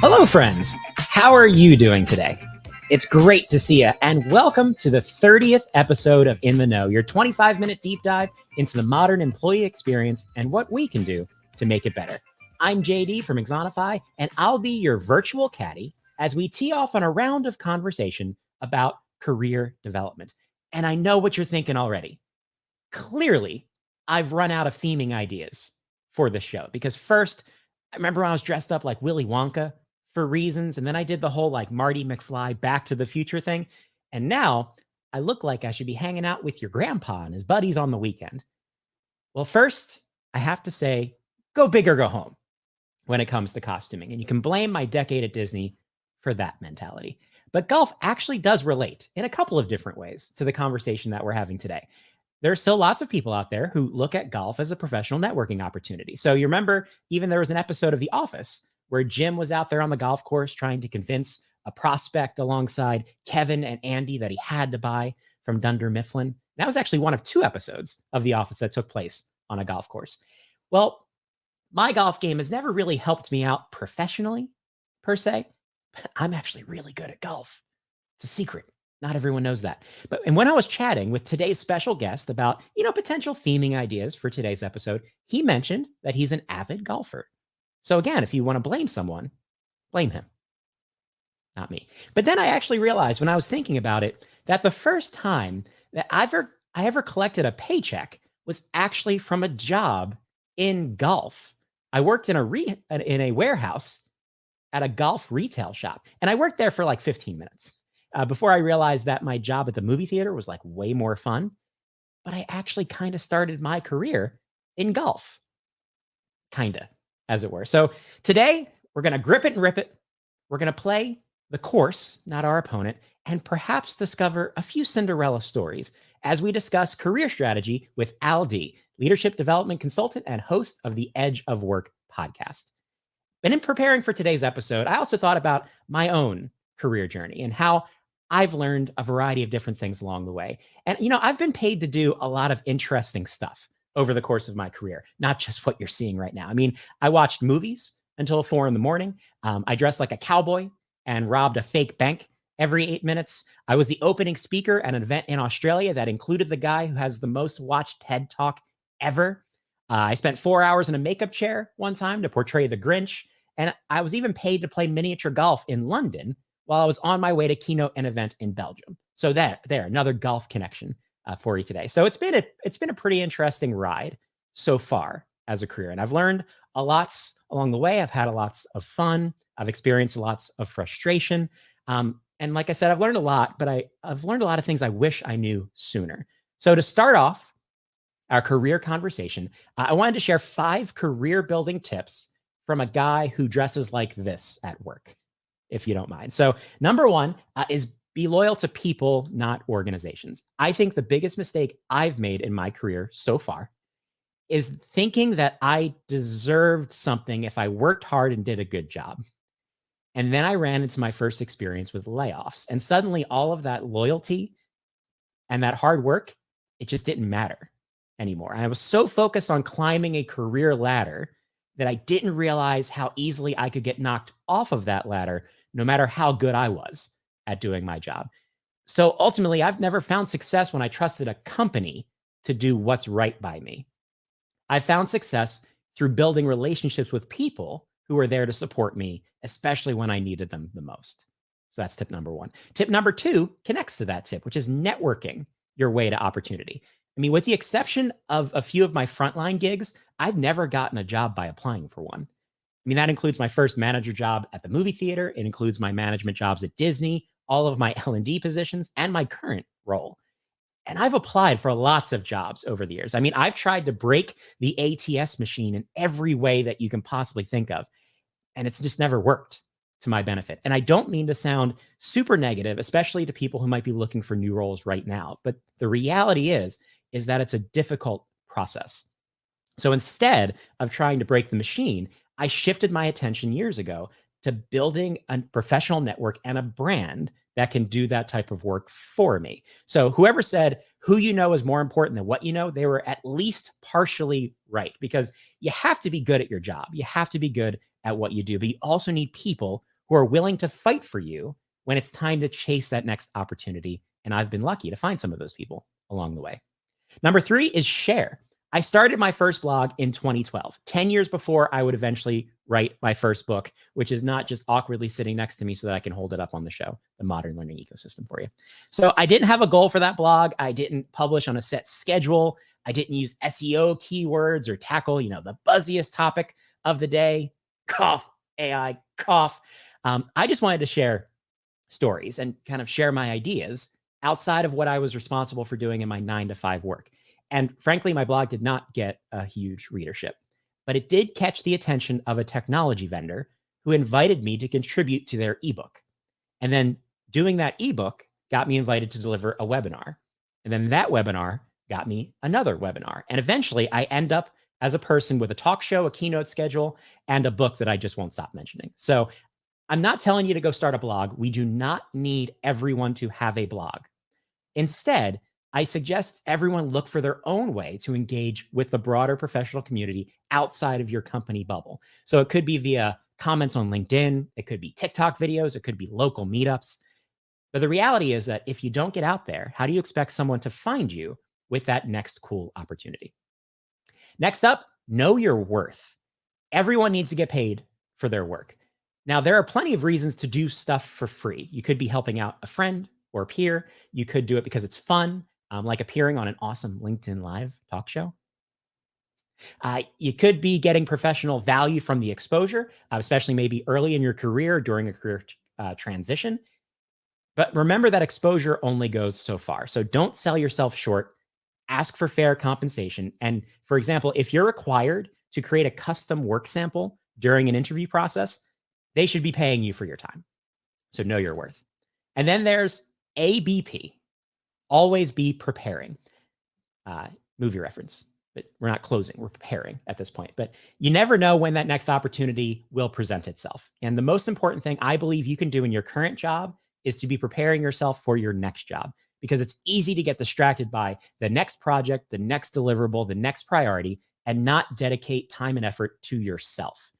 Hello, friends. How are you doing today? It's great to see you, and welcome to the 30th episode of In the Know, your 25-minute deep dive into the modern employee experience and what we can do to make it better. I'm JD from Exonify, and I'll be your virtual caddy as we tee off on a round of conversation about career development. And I know what you're thinking already. Clearly, I've run out of theming ideas for this show because first, I remember when I was dressed up like Willy Wonka for reasons, and then I did the whole like Marty McFly Back to the Future thing, and now I look like I should be hanging out with your grandpa and his buddies on the weekend. Well, first, I have to say, go big or go home when it comes to costuming, and you can blame my decade at Disney for that mentality. But golf actually does relate in a couple of different ways to the conversation that we're having today. There's still lots of people out there who look at golf as a professional networking opportunity. So you remember, even there was an episode of The Office where Jim was out there on the golf course trying to convince a prospect alongside Kevin and Andy that he had to buy from Dunder Mifflin. That was actually one of two episodes of The Office that took place on a golf course. Well, my golf game has never really helped me out professionally, per se, but I'm actually really good at golf. It's a secret. Not everyone knows that. And when I was chatting with today's special guest about, potential theming ideas for today's episode, he mentioned that he's an avid golfer. So again, if you want to blame someone, blame him, not me. But then I actually realized when I was thinking about it that the first time that I ever collected a paycheck was actually from a job in golf. I worked in a warehouse at a golf retail shop, and I worked there for like 15 minutes. Before I realized that my job at the movie theater was like way more fun, but I actually kind of started my career in golf, kind of, as it were. So today we're going to grip it and rip it. We're going to play the course, not our opponent, and perhaps discover a few Cinderella stories as we discuss career strategy with Al Dea, leadership development consultant and host of the Edge of Work podcast. And in preparing for today's episode, I also thought about my own career journey and how I've learned a variety of different things along the way. And, I've been paid to do a lot of interesting stuff over the course of my career, not just what you're seeing right now. I mean, I watched movies until 4 a.m. I dressed like a cowboy and robbed a fake bank every 8 minutes. I was the opening speaker at an event in Australia that included the guy who has the most watched TED Talk ever. I spent 4 hours in a makeup chair one time to portray the Grinch. And I was even paid to play miniature golf in London while I was on my way to keynote an event in Belgium. So there, another golf connection for you today. So it's been a pretty interesting ride so far as a career, and I've learned a lot along the way. I've had lots of fun. I've experienced lots of frustration, and like I said, I've learned a lot. But I've learned a lot of things I wish I knew sooner. So to start off our career conversation, I wanted to share 5 career building tips from a guy who dresses like this at work, if you don't mind. So number 1 is be loyal to people, not organizations. I think the biggest mistake I've made in my career so far is thinking that I deserved something if I worked hard and did a good job. And then I ran into my first experience with layoffs. And suddenly all of that loyalty and that hard work, it just didn't matter anymore. And I was so focused on climbing a career ladder that I didn't realize how easily I could get knocked off of that ladder, no matter how good I was at doing my job. So ultimately, I've never found success when I trusted a company to do what's right by me. I found success through building relationships with people who were there to support me, especially when I needed them the most. So that's tip number 1. Tip number 2 connects to that tip, which is networking your way to opportunity. I mean, with the exception of a few of my frontline gigs, I've never gotten a job by applying for one. I mean, that includes my first manager job at the movie theater. It includes my management jobs at Disney, all of my L&D positions, and my current role. And I've applied for lots of jobs over the years. I mean, I've tried to break the ATS machine in every way that you can possibly think of, and it's just never worked to my benefit. And I don't mean to sound super negative, especially to people who might be looking for new roles right now. But the reality is that it's a difficult process. So instead of trying to break the machine, I shifted my attention years ago to building a professional network and a brand that can do that type of work for me. So whoever said who you know is more important than what you know, they were at least partially right, because you have to be good at your job. You have to be good at what you do, but you also need people who are willing to fight for you when it's time to chase that next opportunity. And I've been lucky to find some of those people along the way. Number 3 is share. I started my first blog in 2012, 10 years before I would eventually write my first book, which is not just awkwardly sitting next to me so that I can hold it up on the show, The Modern Learning Ecosystem, for you. So I didn't have a goal for that blog. I didn't publish on a set schedule. I didn't use SEO keywords or tackle, the buzziest topic of the day. Cough, AI, cough. I just wanted to share stories and kind of share my ideas outside of what I was responsible for doing in my 9-to-5 work. And frankly, my blog did not get a huge readership, but it did catch the attention of a technology vendor who invited me to contribute to their ebook. And then doing that ebook got me invited to deliver a webinar. And then that webinar got me another webinar. And eventually I end up as a person with a talk show, a keynote schedule, and a book that I just won't stop mentioning. So I'm not telling you to go start a blog. We do not need everyone to have a blog. Instead, I suggest everyone look for their own way to engage with the broader professional community outside of your company bubble. So it could be via comments on LinkedIn, it could be TikTok videos, it could be local meetups. But the reality is that if you don't get out there, how do you expect someone to find you with that next cool opportunity? Next up, know your worth. Everyone needs to get paid for their work. Now, there are plenty of reasons to do stuff for free. You could be helping out a friend or a peer. You could do it because it's fun, like appearing on an awesome LinkedIn Live talk show. You could be getting professional value from the exposure, especially maybe early in your career, during a career transition. But remember that exposure only goes so far. So don't sell yourself short. Ask for fair compensation. And for example, if you're required to create a custom work sample during an interview process, they should be paying you for your time. So know your worth. And then there's ABP. Always be preparing. Movie reference, but we're not closing. We're preparing at this point. But you never know when that next opportunity will present itself. And the most important thing I believe you can do in your current job is to be preparing yourself for your next job, because it's easy to get distracted by the next project, the next deliverable, the next priority, and not dedicate time and effort to yourself.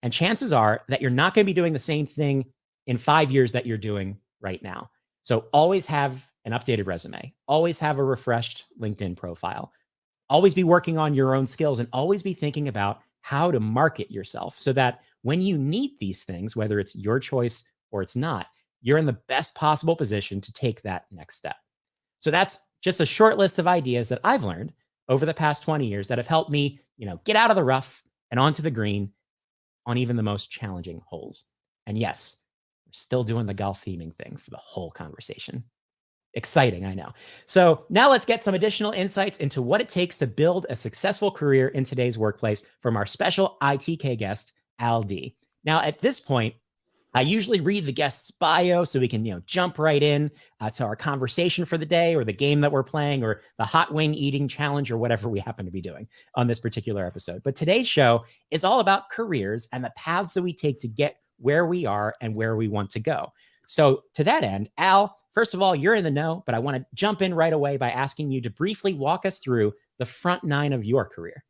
And chances are that you're not going to be doing the same thing in 5 years that you're doing right now. So always have an updated resume, always have a refreshed LinkedIn profile, always be working on your own skills, and always be thinking about how to market yourself so that when you need these things, whether it's your choice or it's not, you're in the best possible position to take that next step. So that's just a short list of ideas that I've learned over the past 20 years that have helped me, get out of the rough and onto the green on even the most challenging holes. And yes, we're still doing the golf theming thing for the whole conversation. Exciting, I know. So now let's get some additional insights into what it takes to build a successful career in today's workplace from our special ITK guest, Al D. Now, at this point, I usually read the guest's bio so we can, jump right in to our conversation for the day, or the game that we're playing, or the hot wing eating challenge, or whatever we happen to be doing on this particular episode. But today's show is all about careers and the paths that we take to get where we are and where we want to go. So to that end, Al, first of all, you're in the know, but I want to jump in right away by asking you to briefly walk us through the front nine of your career.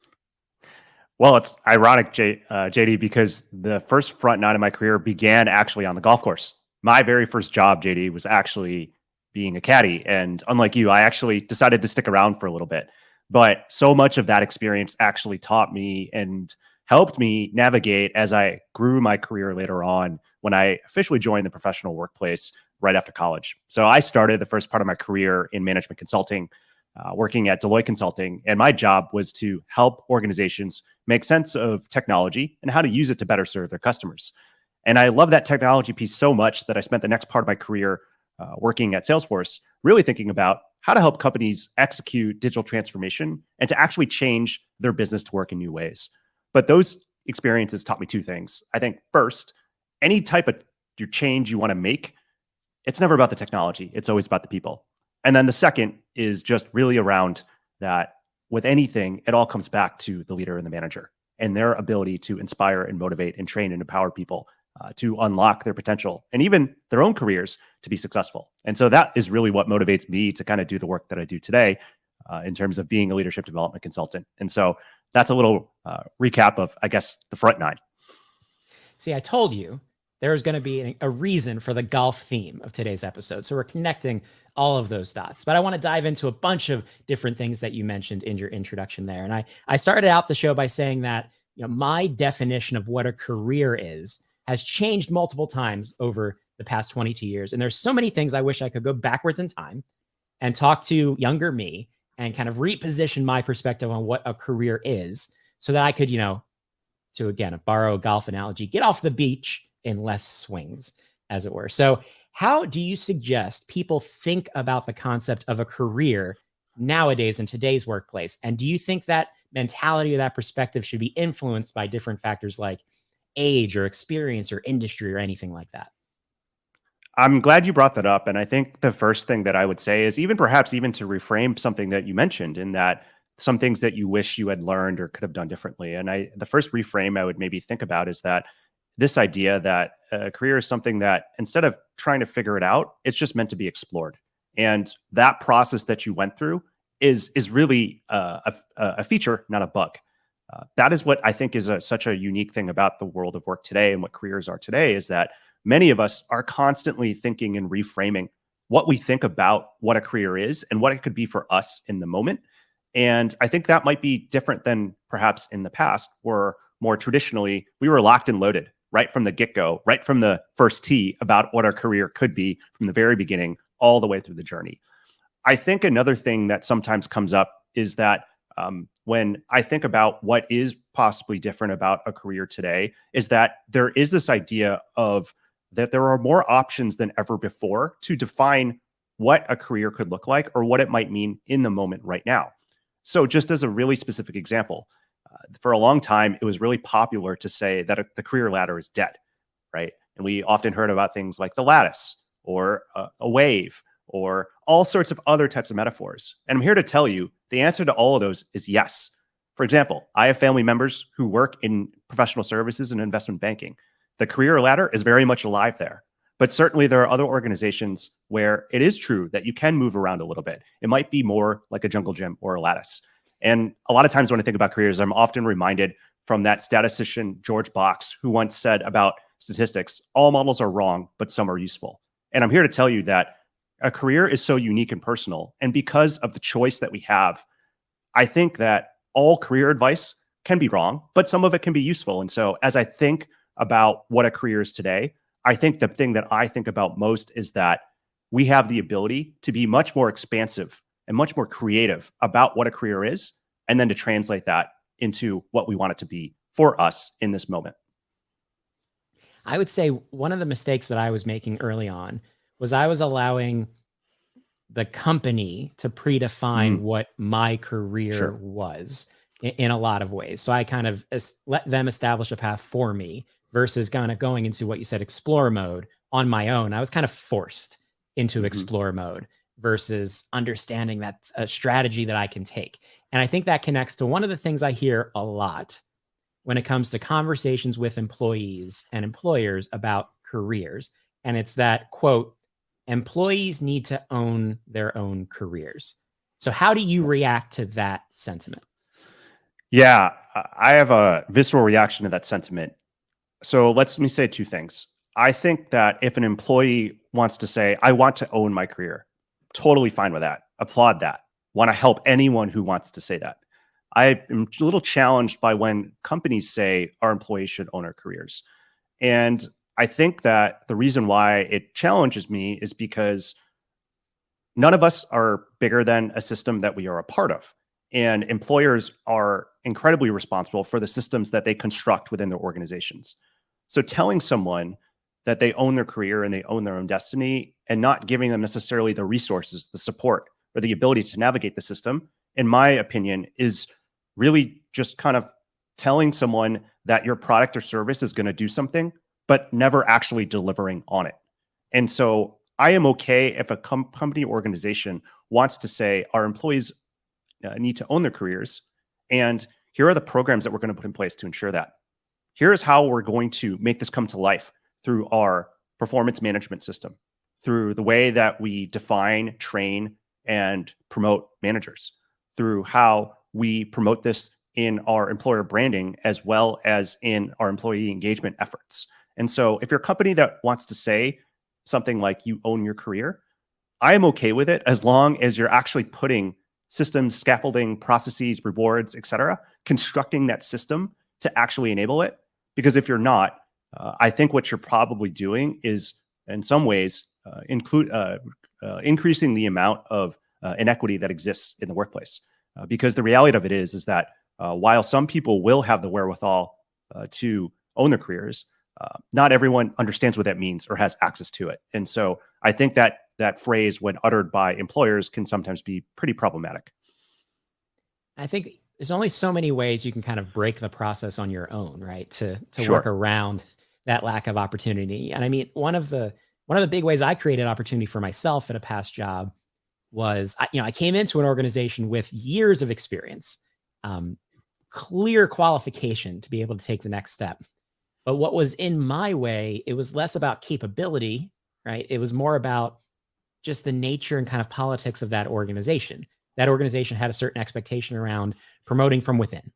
Well, it's ironic, JD, because the first front nine of my career began actually on the golf course. My very first job, JD, was actually being a caddy. And unlike you, I actually decided to stick around for a little bit. But so much of that experience actually taught me and helped me navigate as I grew my career later on when I officially joined the professional workplace right after college. So I started the first part of my career in management consulting, working at Deloitte Consulting. And my job was to help organizations make sense of technology and how to use it to better serve their customers. And I love that technology piece so much that I spent the next part of my career working at Salesforce, really thinking about how to help companies execute digital transformation and to actually change their business to work in new ways. But those experiences taught me two things. I think first, any type of your change you want to make, it's never about the technology. It's always about the people. And then the second is just really around that with anything, it all comes back to the leader and the manager and their ability to inspire and motivate and train and empower people to unlock their potential and even their own careers to be successful. And so that is really what motivates me to kind of do the work that I do today in terms of being a leadership development consultant. And so that's a little recap of, I guess, the front nine. See, I told you there was going to be a reason for the golf theme of today's episode. So we're connecting all of those dots. But I want to dive into a bunch of different things that you mentioned in your introduction there. And I started out the show by saying that, you know, my definition of what a career is has changed multiple times over the past 22 years. And there's so many things I wish I could go backwards in time and talk to younger me and kind of reposition my perspective on what a career is so that I could, you know, to again, borrow a golf analogy, get off the beach in less swings, as it were. So how do you suggest people think about the concept of a career nowadays in today's workplace? And do you think that mentality or that perspective should be influenced by different factors like age or experience or industry or anything like that? I'm glad you brought that up. And I think the first thing that I would say is perhaps even to reframe something that you mentioned in that some things that you wish you had learned or could have done differently. And the first reframe I would maybe think about is that this idea that a career is something that instead of trying to figure it out, it's just meant to be explored. And that process that you went through is really a feature, not a bug. That is what I think is such a unique thing about the world of work today and what careers are today is that many of us are constantly thinking and reframing what we think about what a career is and what it could be for us in the moment. And I think that might be different than perhaps in the past, where more traditionally we were locked and loaded right from the get-go, right from the first tee about what our career could be from the very beginning all the way through the journey. I think another thing that sometimes comes up is that when I think about what is possibly different about a career today is that there is this idea of that there are more options than ever before to define what a career could look like or what it might mean in the moment right now. So just as a really specific example, for a long time, it was really popular to say that the career ladder is dead, right? And we often heard about things like the lattice or a wave or all sorts of other types of metaphors. And I'm here to tell you the answer to all of those is yes. For example, I have family members who work in professional services and investment banking. The career ladder is very much alive there. But certainly there are other organizations where it is true that you can move around a little bit. It might be more like a jungle gym or a lattice. And a lot of times when I think about careers, I'm often reminded from that statistician, George Box, who once said about statistics, all models are wrong, but some are useful. And I'm here to tell you that a career is so unique and personal. And because of the choice that we have, I think that all career advice can be wrong, but some of it can be useful. And so as I think about what a career is today, I think the thing that I think about most is that we have the ability to be much more expansive and much more creative about what a career is, and then to translate that into what we want it to be for us in this moment. I would say one of the mistakes that I was making early on was I was allowing the company to predefine what my career was in a lot of ways. So I kind of let them establish a path for me versus kind of going into what you said, explore mode on my own. I was kind of forced into explore mode versus understanding that a strategy that I can take. And I think that connects to one of the things I hear a lot when it comes to conversations with employees and employers about careers. And it's that quote, employees need to own their own careers. So how do you react to that sentiment? Yeah, I have a visceral reaction to that sentiment. So let me say two things. I think that if an employee wants to say, I want to own my career, totally fine with that. Applaud that. Want to help anyone who wants to say that. I am a little challenged by when companies say our employees should own our careers. And I think that the reason why it challenges me is because none of us are bigger than a system that we are a part of. And employers are incredibly responsible for the systems that they construct within their organizations. So telling someone that they own their career and they own their own destiny and not giving them necessarily the resources, the support, or the ability to navigate the system, in my opinion, is really just kind of telling someone that your product or service is going to do something, but never actually delivering on it. And so I am okay if a company organization wants to say our employees need to own their careers, and here are the programs that we're going to put in place to ensure that. Here's how we're going to make this come to life through our performance management system, through the way that we define, train, and promote managers, through how we promote this in our employer branding as well as in our employee engagement efforts. And so if you're a company that wants to say something like you own your career, I am okay with it as long as you're actually putting systems, scaffolding, processes, rewards, et cetera, constructing that system to actually enable it. Because if you're not, I think what you're probably doing is in some ways increasing the amount of inequity that exists in the workplace. Because the reality of it is that while some people will have the wherewithal to own their careers, not everyone understands what that means or has access to it. And so I think that that phrase, when uttered by employers, can sometimes be pretty problematic. I think there's only so many ways you can kind of break the process on your own, right? To Sure. work around that lack of opportunity. And I mean, one of the big ways I created opportunity for myself at a past job was, I came into an organization with years of experience, clear qualification to be able to take the next step. But what was in my way, it was less about capability, right? It was more about just the nature and kind of politics of that organization. That organization had a certain expectation around promoting from within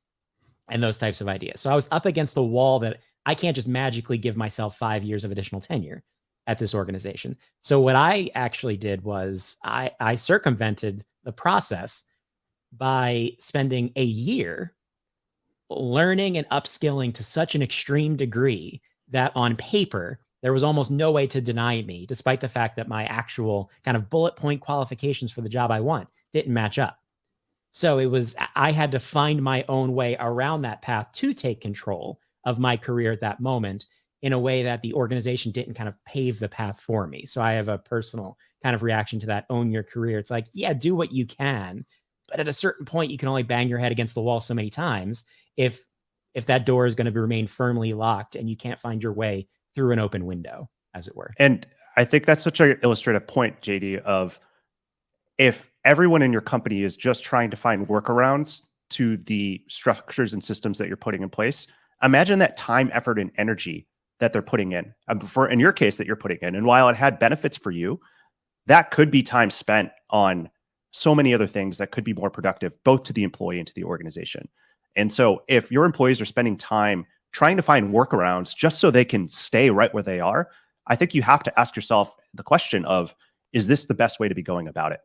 and those types of ideas. So I was up against a wall that I can't just magically give myself 5 years of additional tenure at this organization. So what I actually did was I circumvented the process by spending a year learning and upskilling to such an extreme degree that on paper, there was almost no way to deny me, despite the fact that my actual kind of bullet point qualifications for the job I want didn't match up. So I had to find my own way around that path to take control of my career at that moment in a way that the organization didn't kind of pave the path for me. So I have a personal kind of reaction to that: own your career. It's like, yeah, do what you can, but at a certain point, you can only bang your head against the wall so many times if that door is going to remain firmly locked and you can't find your way through an open window, as it were. And I think that's such an illustrative point, JD, of if everyone in your company is just trying to find workarounds to the structures and systems that you're putting in place, imagine that time, effort, and energy that they're putting in. In your case, that you're putting in. And while it had benefits for you, that could be time spent on so many other things that could be more productive, both to the employee and to the organization. And so if your employees are spending time trying to find workarounds just so they can stay right where they are, I think you have to ask yourself the question of, is this the best way to be going about it?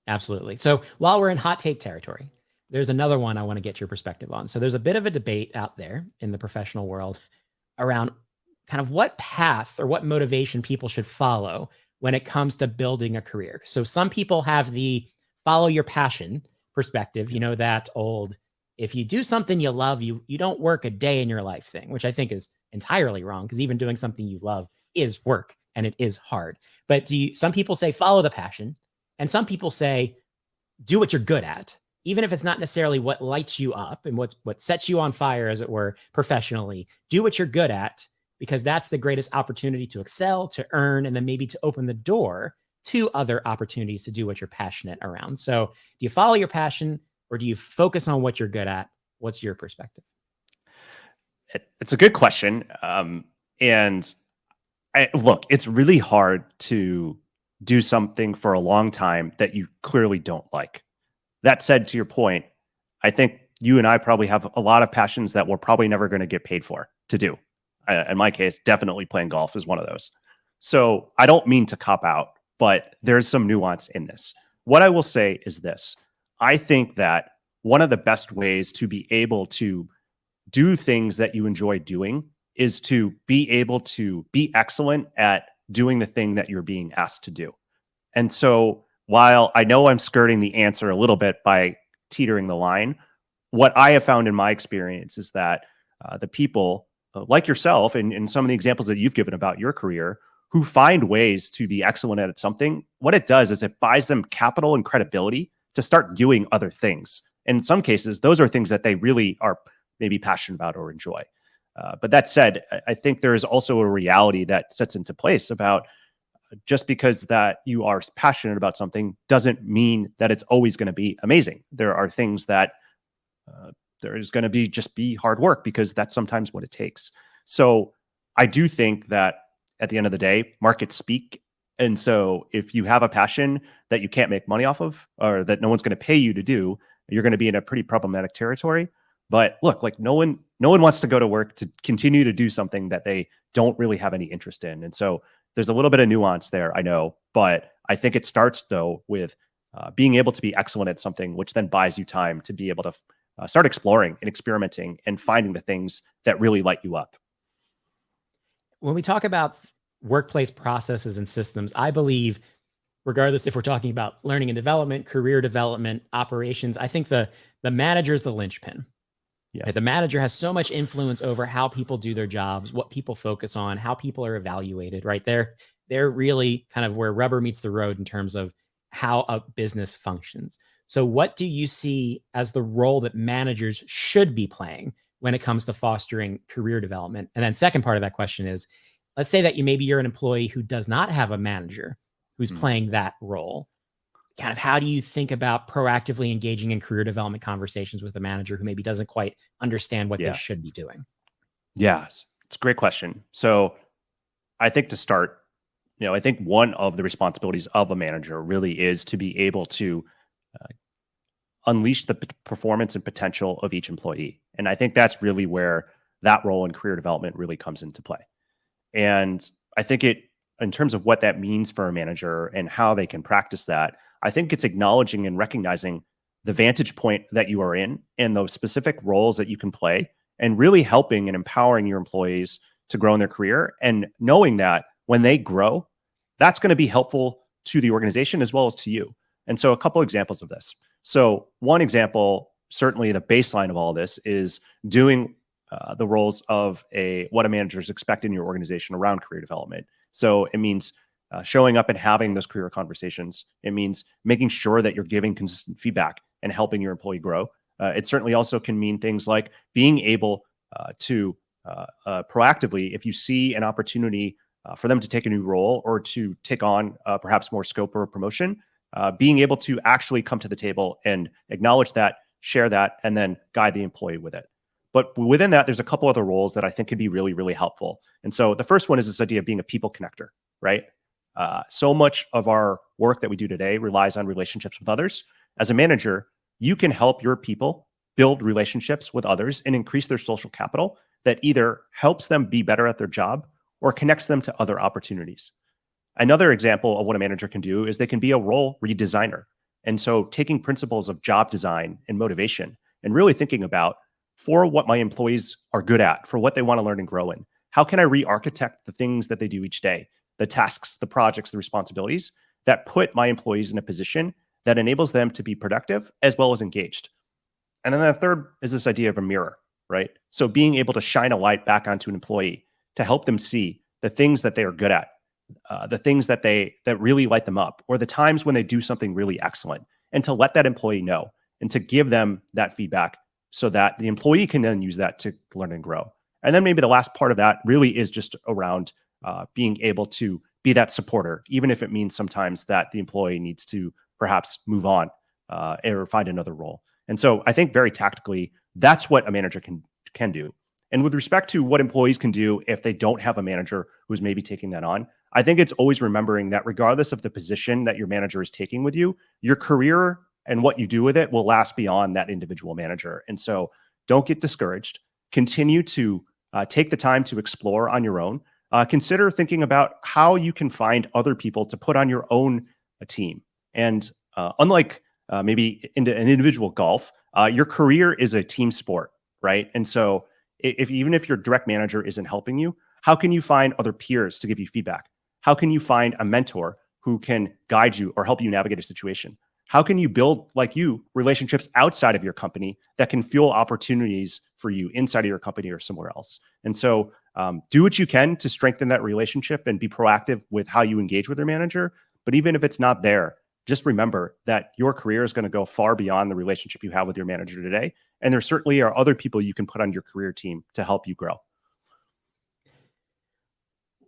Absolutely. So while we're in hot take territory, there's another one I want to get your perspective on. So there's a bit of a debate out there in the professional world around kind of what path or what motivation people should follow when it comes to building a career. So some people have the follow your passion perspective, that old, if you do something you love, you don't work a day in your life thing, which I think is entirely wrong, because even doing something you love is work and it is hard. But some people say follow the passion, and some people say do what you're good at, even if it's not necessarily what lights you up and what sets you on fire, as it were, professionally. Do what you're good at, because that's the greatest opportunity to excel, to earn, and then maybe to open the door to other opportunities to do what you're passionate around. So do you follow your passion, or do you focus on what you're good at? What's your perspective? It's a good question. Look, it's really hard to do something for a long time that you clearly don't like. That said, to your point, I think you and I probably have a lot of passions that we're probably never going to get paid for to do. In my case, definitely playing golf is one of those. So I don't mean to cop out, but there's some nuance in this. What I will say is this: I think that one of the best ways to be able to do things that you enjoy doing is to be able to be excellent at doing the thing that you're being asked to do. And so while I know I'm skirting the answer a little bit by teetering the line, what I have found in my experience is that the people like yourself and some of the examples that you've given about your career who find ways to be excellent at something, what it does is it buys them capital and credibility to start doing other things. And in some cases, those are things that they really are maybe passionate about or enjoy. But that said, I think there is also a reality that sets into place about just because that you are passionate about something doesn't mean that it's always going to be amazing. There are things that there is going to be hard work, because that's sometimes what it takes. So I do think that at the end of the day, markets speak. And so if you have a passion that you can't make money off of, or that no one's going to pay you to do, you're going to be in a pretty problematic territory. But look, like no one wants to go to work to continue to do something that they don't really have any interest in. And so there's a little bit of nuance there, I know, but I think it starts though with being able to be excellent at something, which then buys you time to be able to start exploring and experimenting and finding the things that really light you up. When we talk about workplace processes and systems, I believe, regardless if we're talking about learning and development, career development, operations, I think the manager is the linchpin. Yeah. Right? The manager has so much influence over how people do their jobs, what people focus on, how people are evaluated, right? They're really kind of where rubber meets the road in terms of how a business functions. So what do you see as the role that managers should be playing when it comes to fostering career development? And then second part of that question is, let's say that you're an employee who does not have a manager who's playing that role. Kind of how do you think about proactively engaging in career development conversations with a manager who maybe doesn't quite understand what they should be doing? Yeah, it's a great question. So I think to start, I think one of the responsibilities of a manager really is to be able to unleash the performance and potential of each employee. And I think that's really where that role in career development really comes into play. And I think in terms of what that means for a manager and how they can practice that, I think it's acknowledging and recognizing the vantage point that you are in and those specific roles that you can play, and really helping and empowering your employees to grow in their career, and knowing that when they grow, that's going to be helpful to the organization as well as to you. And so a couple examples of this. So one example, certainly the baseline of all this, is doing the roles of what a manager is expected in your organization around career development. So it means showing up and having those career conversations. It means making sure that you're giving consistent feedback and helping your employee grow. It certainly also can mean things like being able to proactively, if you see an opportunity for them to take a new role or to take on perhaps more scope or promotion, being able to actually come to the table and acknowledge that, share that, and then guide the employee with it. But within that, there's a couple other roles that I think could be really, really helpful. And so the first one is this idea of being a people connector, right? So much of our work that we do today relies on relationships with others. As a manager, you can help your people build relationships with others and increase their social capital that either helps them be better at their job or connects them to other opportunities. Another example of what a manager can do is they can be a role redesigner. And so taking principles of job design and motivation and really thinking about, for what my employees are good at, for what they want to learn and grow in, how can I re-architect the things that they do each day, the tasks, the projects, the responsibilities that put my employees in a position that enables them to be productive as well as engaged. And then the third is this idea of a mirror, right? So being able to shine a light back onto an employee to help them see the things that they are good at, the things that really light them up, or the times when they do something really excellent, and to let that employee know and to give them that feedback so that the employee can then use that to learn and grow. And then maybe the last part of that really is just around being able to be that supporter, even if it means sometimes that the employee needs to perhaps move on or find another role. And so I think very tactically, that's what a manager can do. And with respect to what employees can do if they don't have a manager who's maybe taking that on, I think it's always remembering that regardless of the position that your manager is taking with you, your career and what you do with it will last beyond that individual manager. And so don't get discouraged. Continue to take the time to explore on your own. Consider thinking about how you can find other people to put on your own team. And unlike maybe in an individual golf, your career is a team sport, right? And so even if your direct manager isn't helping you, how can you find other peers to give you feedback? How can you find a mentor who can guide you or help you navigate a situation? How can you build, like relationships outside of your company that can fuel opportunities for you inside of your company or somewhere else? And so Do what you can to strengthen that relationship and be proactive with how you engage with your manager. But even if it's not there, just remember that your career is going to go far beyond the relationship you have with your manager today. And there certainly are other people you can put on your career team to help you grow.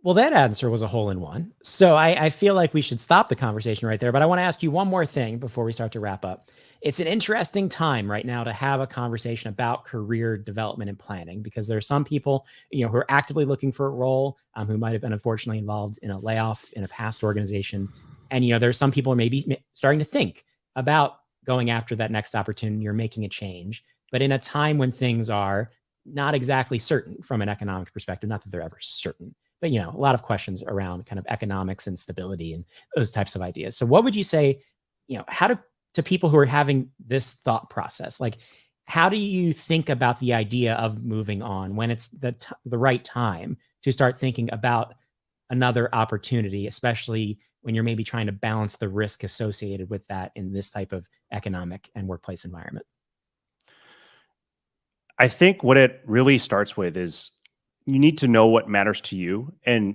Well, that answer was a hole in one. So I feel like we should stop the conversation right there. But I want to ask you one more thing before we start to wrap up. It's an interesting time right now to have a conversation about career development and planning, because there are some people, who are actively looking for a role, who might have been unfortunately involved in a layoff in a past organization. And, there's some people who are maybe starting to think about going after that next opportunity or making a change, but in a time when things are not exactly certain from an economic perspective, not that they're ever certain, but, a lot of questions around kind of economics and stability and those types of ideas. So what would you say, how to people who are having this thought process, like, how do you think about the idea of moving on when it's the right time to start thinking about another opportunity, especially when you're maybe trying to balance the risk associated with that in this type of economic and workplace environment? I think what it really starts with is you need to know what matters to you, and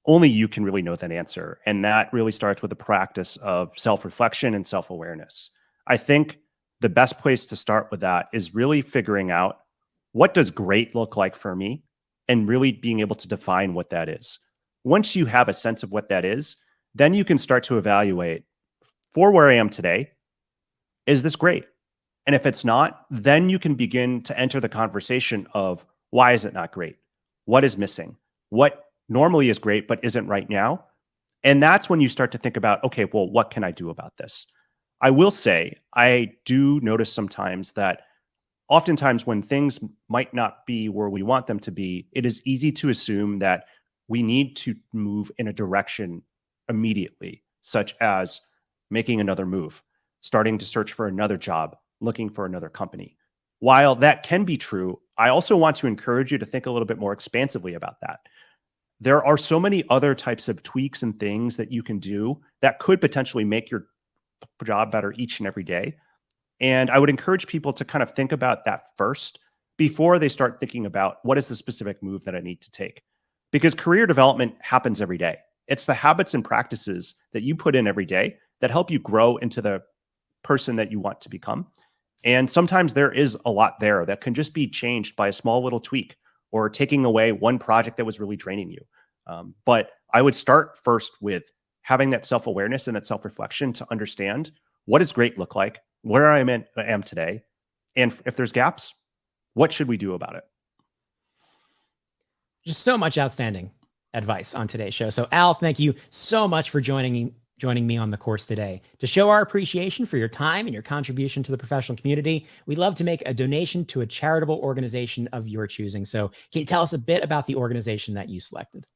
only you can really know that answer. And that really starts with the practice of self-reflection and self-awareness. I think the best place to start with that is really figuring out, what does great look like for me, and really being able to define what that is. Once you have a sense of what that is, then you can start to evaluate, for where I am today, is this great? And if it's not, then you can begin to enter the conversation of, why is it not great? What is missing? What normally is great, but isn't right now? And that's when you start to think about, okay, well, what can I do about this? I will say, I do notice sometimes that oftentimes when things might not be where we want them to be, it is easy to assume that we need to move in a direction immediately, such as making another move, starting to search for another job, looking for another company. While that can be true, I also want to encourage you to think a little bit more expansively about that. There are so many other types of tweaks and things that you can do that could potentially make your job better each and every day. And I would encourage people to kind of think about that first before they start thinking about, what is the specific move that I need to take? Because career development happens every day. It's the habits and practices that you put in every day that help you grow into the person that you want to become. And sometimes there is a lot there that can just be changed by a small little tweak or taking away one project that was really draining you. But I would start first with having that self-awareness and that self-reflection to understand, what does great look like, where I am today, and if there's gaps, what should we do about it? Just so much outstanding advice on today's show. So Al, thank you so much for joining me on the course today. To show our appreciation for your time and your contribution to the professional community, we'd love to make a donation to a charitable organization of your choosing. So can you tell us a bit about the organization that you selected?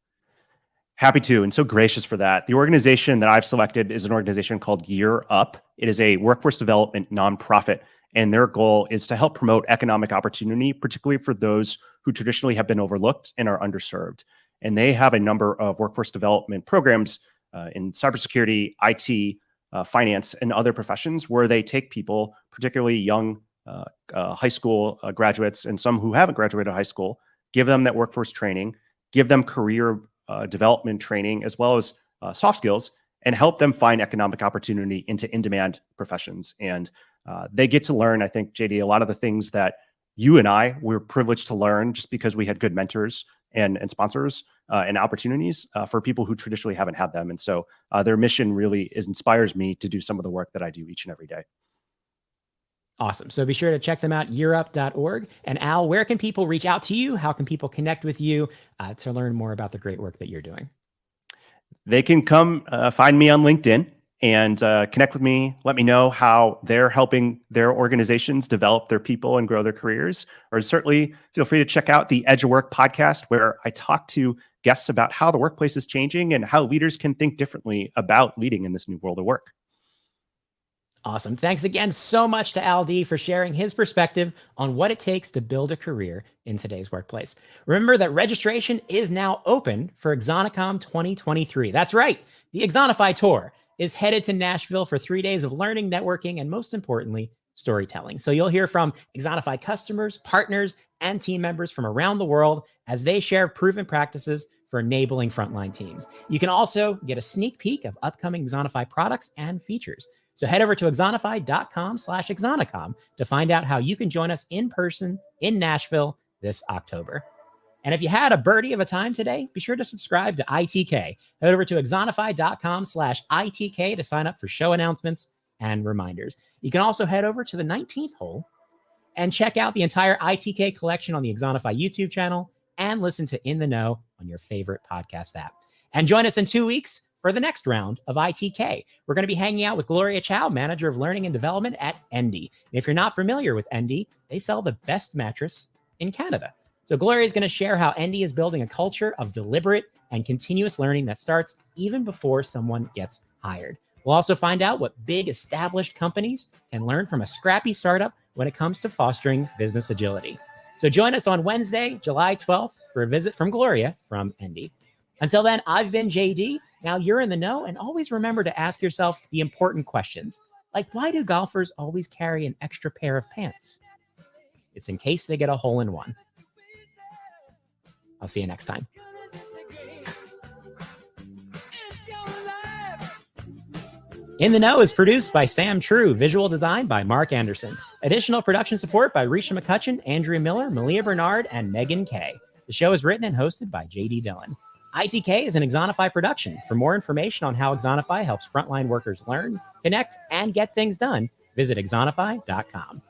Happy to, and so gracious for that. The organization that I've selected is an organization called Year Up. It is a workforce development nonprofit, and their goal is to help promote economic opportunity, particularly for those who traditionally have been overlooked and are underserved. And they have a number of workforce development programs in cybersecurity, IT, finance, and other professions, where they take people, particularly young high school graduates and some who haven't graduated high school, give them that workforce training, give them career development training, as well as soft skills, and help them find economic opportunity into in-demand professions. And they get to learn, I think, JD, a lot of the things that you and I were privileged to learn just because we had good mentors and sponsors and opportunities for people who traditionally haven't had them. And so their mission really inspires me to do some of the work that I do each and every day. Awesome. So be sure to check them out, yearup.org. And Al, where can people reach out to you? How can people connect with you to learn more about the great work that you're doing? They can come find me on LinkedIn and connect with me. Let me know how they're helping their organizations develop their people and grow their careers. Or certainly feel free to check out the Edge of Work podcast, where I talk to guests about how the workplace is changing and how leaders can think differently about leading in this new world of work. Awesome. Thanks again so much to Al Dea for sharing his perspective on what it takes to build a career in today's workplace. Remember that registration is now open for Axonicom 2023. That's right. The Axonify Tour is headed to Nashville for 3 days of learning, networking, and most importantly, storytelling. So you'll hear from Exonify customers, partners, and team members from around the world as they share proven practices for enabling frontline teams. You can also get a sneak peek of upcoming Exonify products and features. So head over to exonify.com/Exonicom to find out how you can join us in person in Nashville this October. And if you had a birdie of a time today, be sure to subscribe to ITK. Head over to exonify.com/ITK to sign up for show announcements and reminders. You can also head over to the 19th hole and check out the entire ITK collection on the Exonify YouTube channel and listen to In the Know on your favorite podcast app. And join us in 2 weeks for the next round of ITK. We're going to be hanging out with Gloria Chow, Manager of Learning and Development at Endy. And if you're not familiar with Endy, they sell the best mattress in Canada. So Gloria is going to share how Endy is building a culture of deliberate and continuous learning that starts even before someone gets hired. We'll also find out what big established companies can learn from a scrappy startup when it comes to fostering business agility. So join us on Wednesday, July 12th for a visit from Gloria from Endy. Until then, I've been JD. Now you're in the know, and always remember to ask yourself the important questions, like why do golfers always carry an extra pair of pants? It's in case they get a hole in one. I'll see you next time. In the Know is produced by Sam True, visual design by Mark Anderson. Additional production support by Risha McCutcheon, Andrea Miller, Malia Bernard, and Megan Kay. The show is written and hosted by JD Dillon. ITK is an Exonify production. For more information on how Exonify helps frontline workers learn, connect, and get things done, visit exonify.com.